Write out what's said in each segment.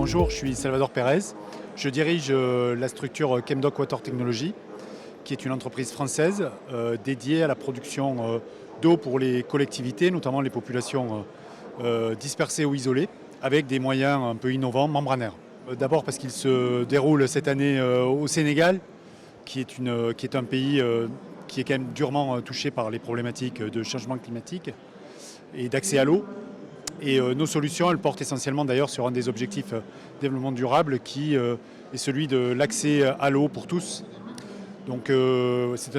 Bonjour, je suis Salvador Pérez. Je dirige la structure Chemdoc Water Technology, qui est une entreprise française dédiée à la production d'eau pour les collectivités, notamment les populations dispersées ou isolées, avec des moyens un peu innovants, membranaires. D'abord parce qu'il se déroule cette année au Sénégal, qui est un pays qui est quand même durement touché par les problématiques de changement climatique et d'accès à l'eau. Et nos solutions, elles portent essentiellement d'ailleurs sur un des objectifs de développement durable qui est celui de l'accès à l'eau pour tous. Donc c'est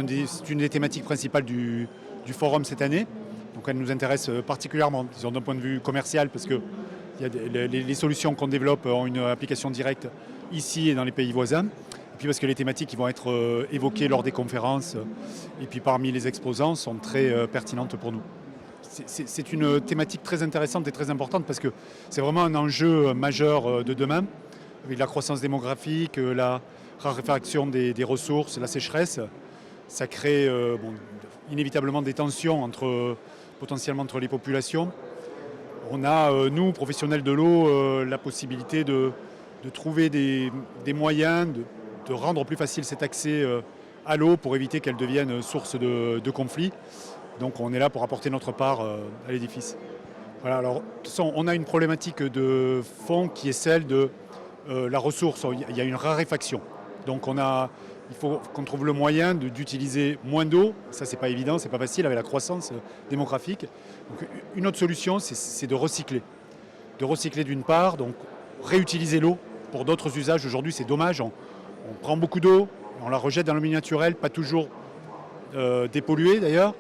une des thématiques principales du forum cette année. Donc elle nous intéresse particulièrement, disons d'un point de vue commercial, parce que les solutions qu'on développe ont une application directe ici et dans les pays voisins. Et puis parce que les thématiques qui vont être évoquées lors des conférences et puis parmi les exposants sont très pertinentes pour nous. C'est une thématique très intéressante et très importante parce que c'est vraiment un enjeu majeur de demain, avec la croissance démographique, la raréfaction des ressources, la sécheresse. Ça crée inévitablement des tensions potentiellement entre les populations. On a, nous, professionnels de l'eau, la possibilité de trouver des moyens de rendre plus facile cet accès à l'eau pour éviter qu'elle devienne source de conflits. Donc on est là pour apporter notre part à l'édifice. Voilà, alors, de toute façon, on a une problématique de fond qui est celle de la ressource. Il y a une raréfaction. Donc il faut qu'on trouve le moyen d'utiliser moins d'eau. Ça, c'est pas évident, c'est pas facile avec la croissance démographique. Donc, une autre solution, c'est de recycler. De recycler d'une part, donc réutiliser l'eau pour d'autres usages. Aujourd'hui, c'est dommage. On prend beaucoup d'eau, on la rejette dans le milieu naturel, pas toujours dépolluée d'ailleurs.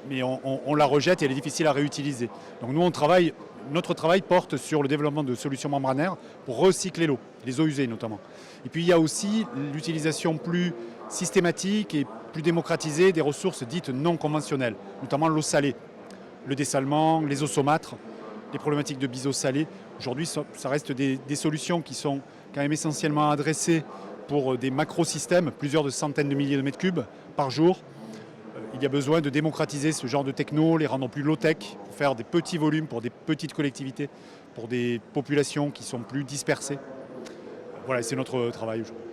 Mais on la rejette et elle est difficile à réutiliser. Donc nous, notre travail porte sur le développement de solutions membranaires pour recycler l'eau, les eaux usées notamment. Et puis il y a aussi l'utilisation plus systématique et plus démocratisée des ressources dites non conventionnelles, notamment l'eau salée, le dessalement, les eaux saumâtres, les problématiques de biseau salé. Aujourd'hui, ça reste des solutions qui sont quand même essentiellement adressées pour des macrosystèmes, plusieurs centaines de milliers de mètres cubes par jour. Il y a besoin de démocratiser ce genre de techno, les rendre plus low-tech, pour faire des petits volumes pour des petites collectivités, pour des populations qui sont plus dispersées. Voilà, c'est notre travail aujourd'hui.